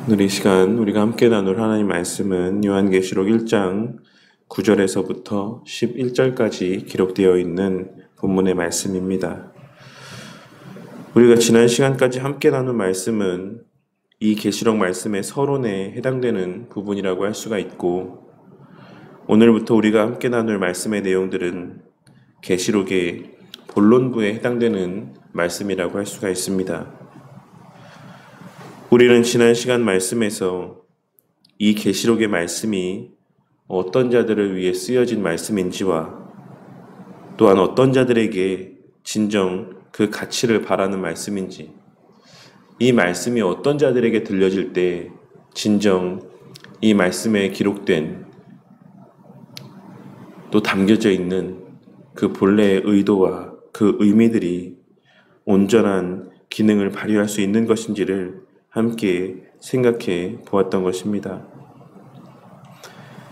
오늘 이 시간 우리가 함께 나눌 하나님 말씀은 요한계시록 1장 9절에서부터 11절까지 기록되어 있는 본문의 말씀입니다. 우리가 지난 시간까지 함께 나눈 말씀은 이 계시록 말씀의 서론에 해당되는 부분이라고 할 수가 있고, 오늘부터 우리가 함께 나눌 말씀의 내용들은 계시록의 본론부에 해당되는 말씀이라고 할 수가 있습니다. 우리는 지난 시간 말씀에서 이 계시록의 말씀이 어떤 자들을 위해 쓰여진 말씀인지와 또한 어떤 자들에게 진정 그 가치를 바라는 말씀인지, 이 말씀이 어떤 자들에게 들려질 때 진정 이 말씀에 기록된 또 담겨져 있는 그 본래의 의도와 그 의미들이 온전한 기능을 발휘할 수 있는 것인지를 함께 생각해 보았던 것입니다.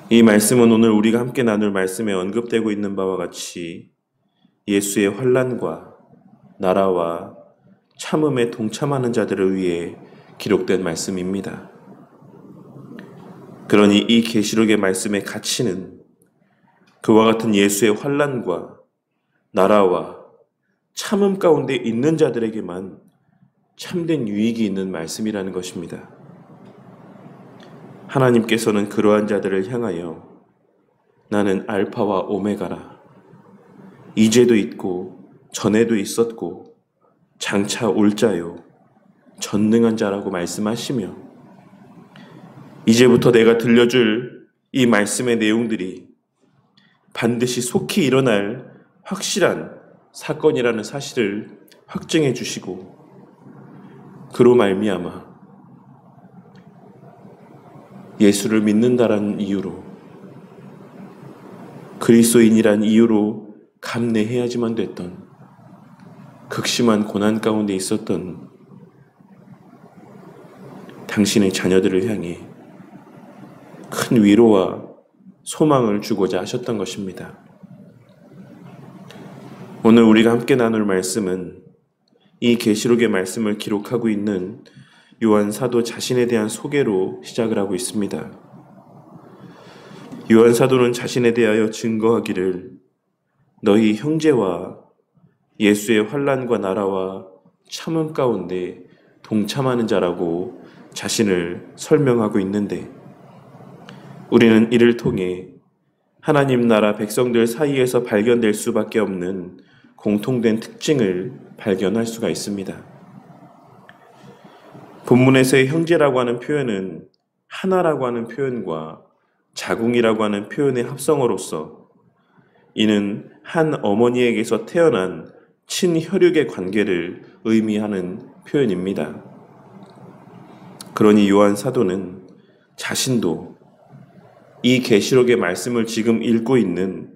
이 말씀은 오늘 우리가 함께 나눌 말씀에 언급되고 있는 바와 같이 예수의 환난과 나라와 참음에 동참하는 자들을 위해 기록된 말씀입니다. 그러니 이 계시록의 말씀의 가치는 그와 같은 예수의 환난과 나라와 참음 가운데 있는 자들에게만 참된 유익이 있는 말씀이라는 것입니다. 하나님께서는 그러한 자들을 향하여 나는 알파와 오메가라, 이제도 있고 전에도 있었고 장차 올 자요 전능한 자라고 말씀하시며, 이제부터 내가 들려줄 이 말씀의 내용들이 반드시 속히 일어날 확실한 사건이라는 사실을 확증해 주시고, 그로 말미암아 예수를 믿는다라는 이유로, 그리스도인이란 이유로 감내해야지만 됐던 극심한 고난 가운데 있었던 당신의 자녀들을 향해 큰 위로와 소망을 주고자 하셨던 것입니다. 오늘 우리가 함께 나눌 말씀은 이 계시록의 말씀을 기록하고 있는 요한 사도 자신에 대한 소개로 시작을 하고 있습니다. 요한 사도는 자신에 대하여 증거하기를 너희 형제와 예수의 환난과 나라와 참음 가운데 동참하는 자라고 자신을 설명하고 있는데, 우리는 이를 통해 하나님 나라 백성들 사이에서 발견될 수밖에 없는 공통된 특징을 발견할 수가 있습니다. 본문에서의 형제라고 하는 표현은 하나라고 하는 표현과 자궁이라고 하는 표현의 합성어로서 이는 한 어머니에게서 태어난 친혈육의 관계를 의미하는 표현입니다. 그러니 요한 사도는 자신도 이 계시록의 말씀을 지금 읽고 있는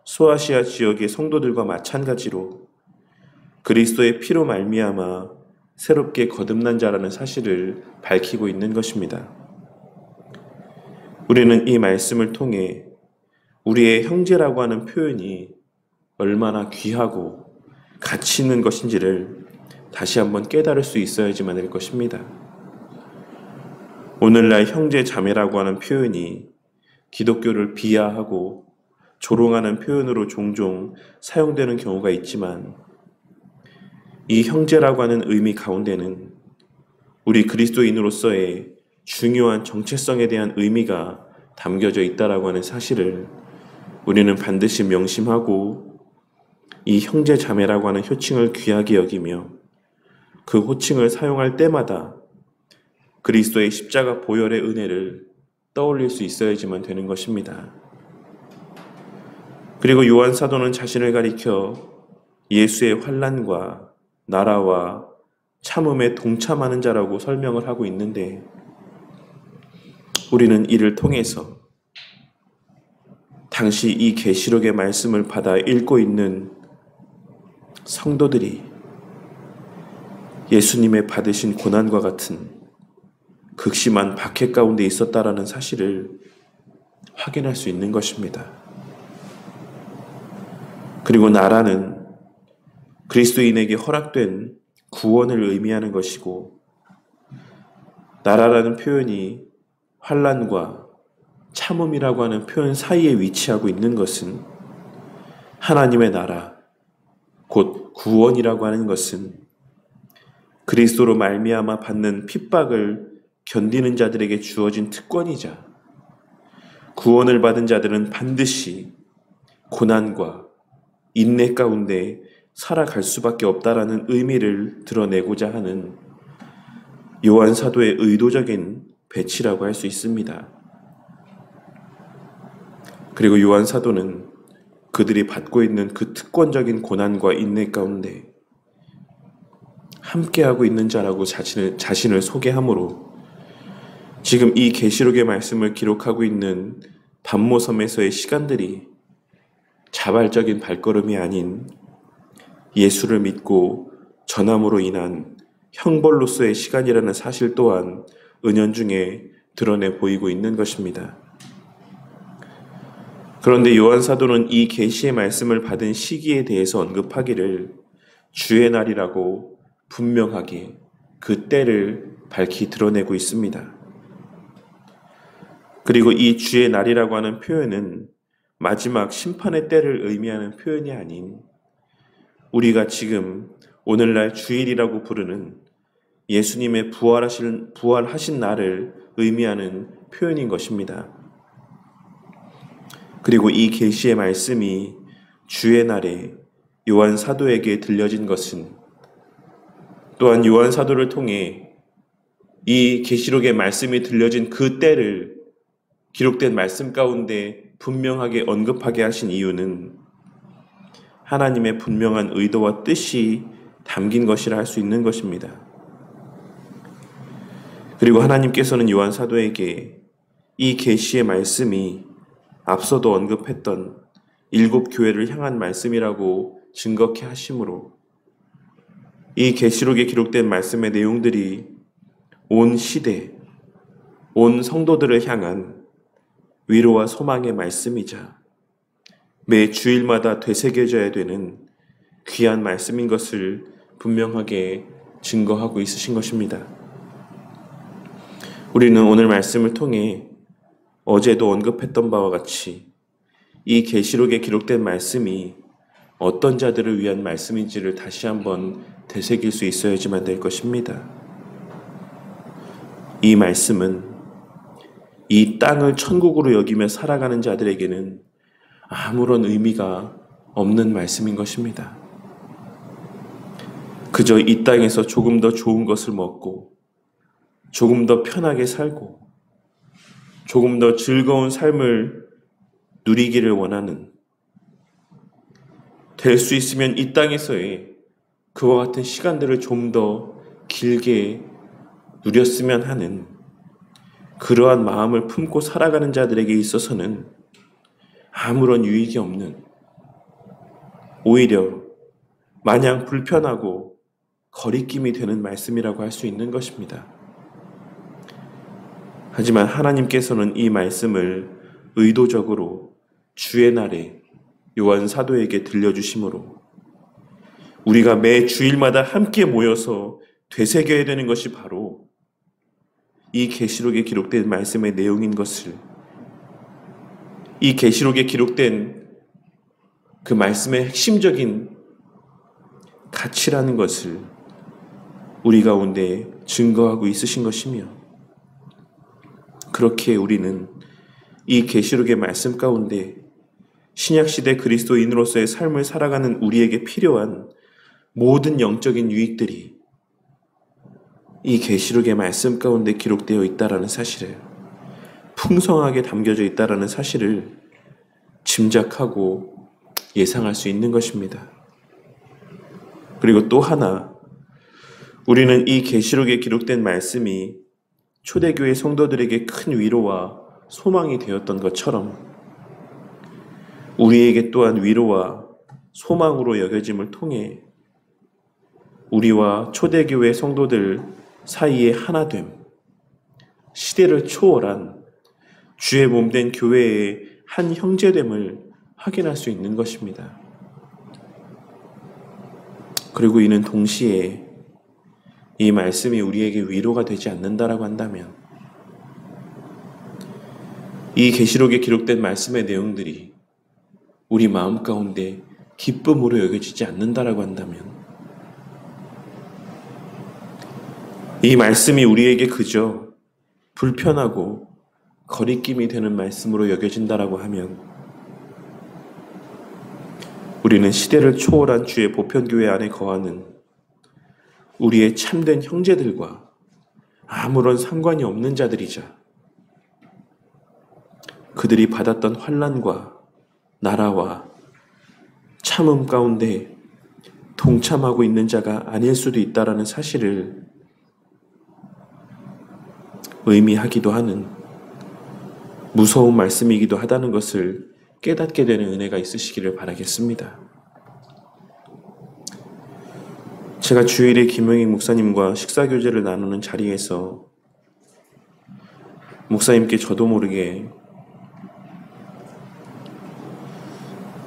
소아시아 지역의 성도들과 마찬가지로 그리스도의 피로 말미암아 새롭게 거듭난 자라는 사실을 밝히고 있는 것입니다. 우리는 이 말씀을 통해 우리의 형제라고 하는 표현이 얼마나 귀하고 가치 있는 것인지를 다시 한번 깨달을 수 있어야지만 될 것입니다. 오늘날 형제 자매라고 하는 표현이 기독교를 비하하고 조롱하는 표현으로 종종 사용되는 경우가 있지만, 이 형제라고 하는 의미 가운데는 우리 그리스도인으로서의 중요한 정체성에 대한 의미가 담겨져 있다라고 하는 사실을 우리는 반드시 명심하고, 이 형제 자매라고 하는 호칭을 귀하게 여기며 그 호칭을 사용할 때마다 그리스도의 십자가 보혈의 은혜를 떠올릴 수 있어야지만 되는 것입니다. 그리고 요한 사도는 자신을 가리켜 예수의 환난과 나라와 참음에 동참하는 자라고 설명을 하고 있는데, 우리는 이를 통해서 당시 이 계시록의 말씀을 받아 읽고 있는 성도들이 예수님의 받으신 고난과 같은 극심한 박해 가운데 있었다라는 사실을 확인할 수 있는 것입니다. 그리고 나라는 그리스도인에게 허락된 구원을 의미하는 것이고, 나라라는 표현이 환난과 참음이라고 하는 표현 사이에 위치하고 있는 것은 하나님의 나라, 곧 구원이라고 하는 것은 그리스도로 말미암아 받는 핍박을 견디는 자들에게 주어진 특권이자 구원을 받은 자들은 반드시 고난과 인내 가운데 살아갈 수밖에 없다라는 의미를 드러내고자 하는 요한 사도의 의도적인 배치라고 할 수 있습니다. 그리고 요한 사도는 그들이 받고 있는 그 특권적인 고난과 인내 가운데 함께하고 있는 자라고 자신을 소개하므로 지금 이 계시록의 말씀을 기록하고 있는 반모섬에서의 시간들이 자발적인 발걸음이 아닌 예수를 믿고 전함으로 인한 형벌로서의 시간이라는 사실 또한 은연중에 드러내 보이고 있는 것입니다. 그런데 요한 사도는 이 계시의 말씀을 받은 시기에 대해서 언급하기를 주의 날이라고 분명하게 그 때를 밝히 드러내고 있습니다. 그리고 이 주의 날이라고 하는 표현은 마지막 심판의 때를 의미하는 표현이 아닌 우리가 지금 오늘날 주일이라고 부르는 예수님의 부활하신 날을 의미하는 표현인 것입니다. 그리고 이 계시의 말씀이 주의 날에 요한 사도에게 들려진 것은 또한 요한 사도를 통해 이 계시록의 말씀이 들려진 그 때를 기록된 말씀 가운데 분명하게 언급하게 하신 이유는 하나님의 분명한 의도와 뜻이 담긴 것이라 할 수 있는 것입니다. 그리고 하나님께서는 요한 사도에게 이 계시의 말씀이 앞서도 언급했던 7 교회를 향한 말씀이라고 증거케 하심으로 이 계시록에 기록된 말씀의 내용들이 온 시대, 온 성도들을 향한 위로와 소망의 말씀이자 매 주일마다 되새겨져야 되는 귀한 말씀인 것을 분명하게 증거하고 있으신 것입니다. 우리는 오늘 말씀을 통해 어제도 언급했던 바와 같이 이 계시록에 기록된 말씀이 어떤 자들을 위한 말씀인지를 다시 한번 되새길 수 있어야지만 될 것입니다. 이 말씀은 이 땅을 천국으로 여기며 살아가는 자들에게는 아무런 의미가 없는 말씀인 것입니다. 그저 이 땅에서 조금 더 좋은 것을 먹고 조금 더 편하게 살고 조금 더 즐거운 삶을 누리기를 원하는, 될 수 있으면 이 땅에서의 그와 같은 시간들을 좀 더 길게 누렸으면 하는 그러한 마음을 품고 살아가는 자들에게 있어서는 아무런 유익이 없는, 오히려 마냥 불편하고 거리낌이 되는 말씀이라고 할 수 있는 것입니다. 하지만 하나님께서는 이 말씀을 의도적으로 주의 날에 요한 사도에게 들려주심으로 우리가 매 주일마다 함께 모여서 되새겨야 되는 것이 바로 이 계시록에 기록된 말씀의 내용인 것을, 이 계시록에 기록된 그 말씀의 핵심적인 가치라는 것을 우리 가운데 증거하고 있으신 것이며, 그렇게 우리는 이 계시록의 말씀 가운데 신약시대 그리스도인으로서의 삶을 살아가는 우리에게 필요한 모든 영적인 유익들이 이 계시록의 말씀 가운데 기록되어 있다라는 사실을, 풍성하게 담겨져 있다라는 사실을 짐작하고 예상할 수 있는 것입니다. 그리고 또 하나, 우리는 이 계시록에 기록된 말씀이 초대교회 성도들에게 큰 위로와 소망이 되었던 것처럼 우리에게 또한 위로와 소망으로 여겨짐을 통해 우리와 초대교회 성도들 사이의 하나됨, 시대를 초월한 주의 몸된 교회의 한 형제됨을 확인할 수 있는 것입니다. 그리고 이는 동시에 이 말씀이 우리에게 위로가 되지 않는다라고 한다면, 이 계시록에 기록된 말씀의 내용들이 우리 마음 가운데 기쁨으로 여겨지지 않는다라고 한다면, 이 말씀이 우리에게 그저 불편하고 거리낌이 되는 말씀으로 여겨진다라고 하면, 우리는 시대를 초월한 주의 보편교회 안에 거하는 우리의 참된 형제들과 아무런 상관이 없는 자들이자 그들이 받았던 환난과 나라와 참음 가운데 동참하고 있는 자가 아닐 수도 있다라는 사실을 의미하기도 하는 무서운 말씀이기도 하다는 것을 깨닫게 되는 은혜가 있으시기를 바라겠습니다. 제가 주일에 김영익 목사님과 식사교제를 나누는 자리에서 목사님께 저도 모르게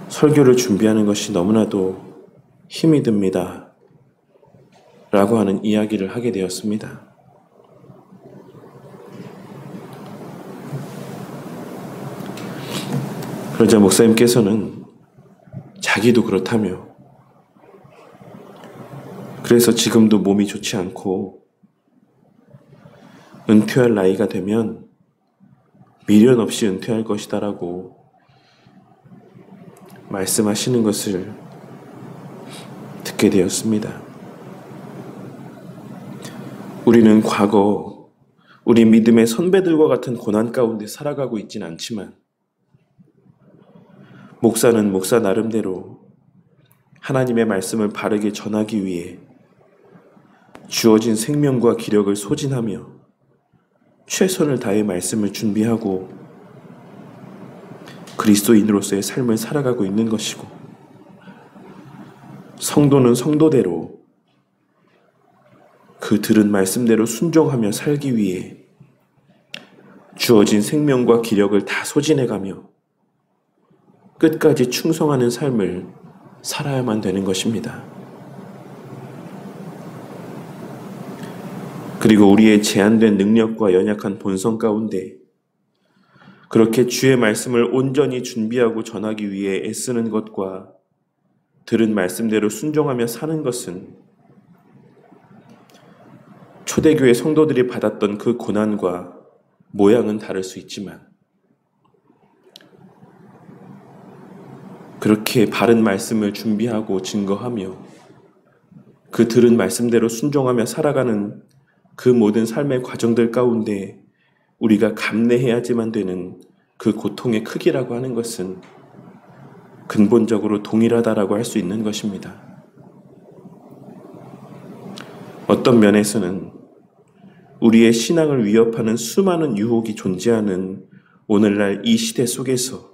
설교를 준비하는 것이 너무나도 힘이 듭니다 라고 하는 이야기를 하게 되었습니다. 그러자 목사님께서는 자기도 그렇다며, 그래서 지금도 몸이 좋지 않고 은퇴할 나이가 되면 미련 없이 은퇴할 것이다 라고 말씀하시는 것을 듣게 되었습니다. 우리는 과거 우리 믿음의 선배들과 같은 고난 가운데 살아가고 있지는 않지만, 목사는 목사 나름대로 하나님의 말씀을 바르게 전하기 위해 주어진 생명과 기력을 소진하며 최선을 다해 말씀을 준비하고 그리스도인으로서의 삶을 살아가고 있는 것이고, 성도는 성도대로 그 들은 말씀대로 순종하며 살기 위해 주어진 생명과 기력을 다 소진해가며 끝까지 충성하는 삶을 살아야만 되는 것입니다. 그리고 우리의 제한된 능력과 연약한 본성 가운데 그렇게 주의 말씀을 온전히 준비하고 전하기 위해 애쓰는 것과 들은 말씀대로 순종하며 사는 것은 초대교회 성도들이 받았던 그 고난과 모양은 다를 수 있지만, 그렇게 바른 말씀을 준비하고 증거하며 그 들은 말씀대로 순종하며 살아가는 그 모든 삶의 과정들 가운데 우리가 감내해야지만 되는 그 고통의 크기라고 하는 것은 근본적으로 동일하다라고 할 수 있는 것입니다. 어떤 면에서는 우리의 신앙을 위협하는 수많은 유혹이 존재하는 오늘날 이 시대 속에서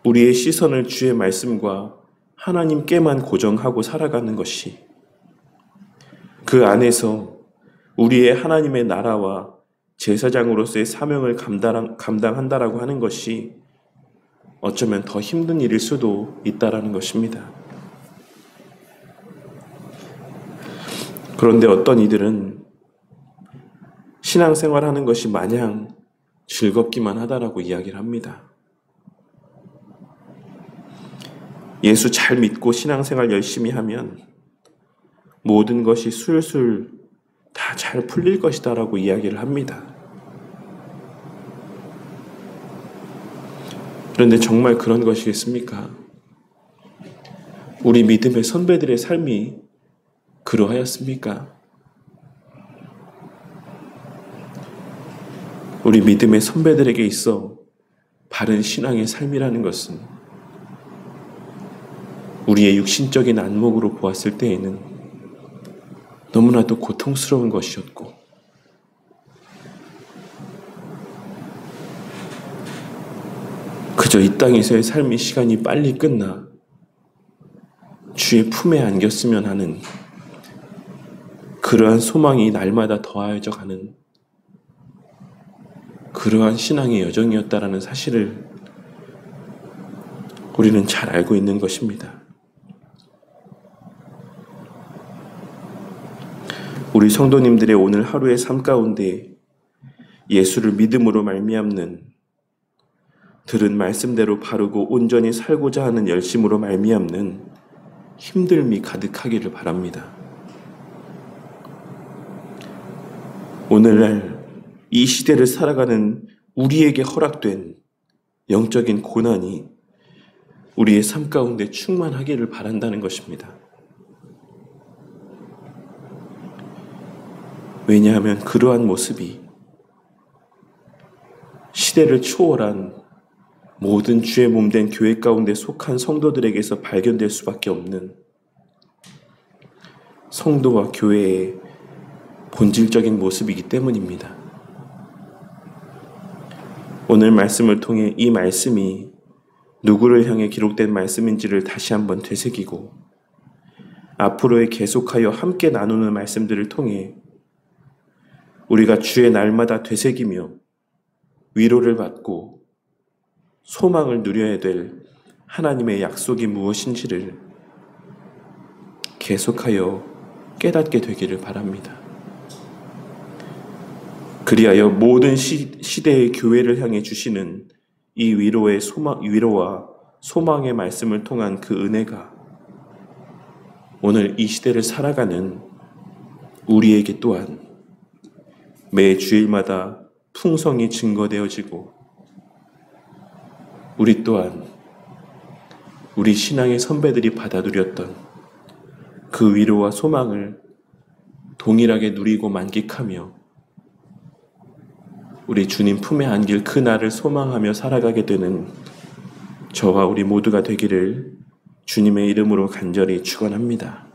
우리의 시선을 주의 말씀과 하나님께만 고정하고 살아가는 것이, 그 안에서 우리의 하나님의 나라와 제사장으로서의 사명을 감당한다라고 하는 것이 어쩌면 더 힘든 일일 수도 있다라는 것입니다. 그런데 어떤 이들은 신앙생활하는 것이 마냥 즐겁기만 하다라고 이야기를 합니다. 예수 잘 믿고 신앙생활 열심히 하면 모든 것이 술술 다 잘 풀릴 것이다 라고 이야기를 합니다. 그런데 정말 그런 것이겠습니까? 우리 믿음의 선배들의 삶이 그러하였습니까? 우리 믿음의 선배들에게 있어 바른 신앙의 삶이라는 것은 우리의 육신적인 안목으로 보았을 때에는 너무나도 고통스러운 것이었고, 그저 이 땅에서의 삶의 시간이 빨리 끝나 주의 품에 안겼으면 하는 그러한 소망이 날마다 더하여져 가는 그러한 신앙의 여정이었다라는 사실을 우리는 잘 알고 있는 것입니다. 우리 성도님들의 오늘 하루의 삶 가운데 예수를 믿음으로 말미암는 들은 말씀대로 바르고 온전히 살고자 하는 열심으로 말미암는 힘듦이 가득하기를 바랍니다. 오늘날 이 시대를 살아가는 우리에게 허락된 영적인 고난이 우리의 삶 가운데 충만하기를 바란다는 것입니다. 왜냐하면 그러한 모습이 시대를 초월한 모든 주의 몸된 교회 가운데 속한 성도들에게서 발견될 수밖에 없는 성도와 교회의 본질적인 모습이기 때문입니다. 오늘 말씀을 통해 이 말씀이 누구를 향해 기록된 말씀인지를 다시 한번 되새기고 앞으로의 계속하여 함께 나누는 말씀들을 통해 우리가 주의 날마다 되새기며 위로를 받고 소망을 누려야 될 하나님의 약속이 무엇인지를 계속하여 깨닫게 되기를 바랍니다. 그리하여 모든 시대의 교회를 향해 주시는 이 위로와 소망의 말씀을 통한 그 은혜가 오늘 이 시대를 살아가는 우리에게 또한 매 주일마다 풍성히 증거되어지고 우리 또한 우리 신앙의 선배들이 받아들였던 그 위로와 소망을 동일하게 누리고 만끽하며 우리 주님 품에 안길 그 날을 소망하며 살아가게 되는 저와 우리 모두가 되기를 주님의 이름으로 간절히 축원합니다.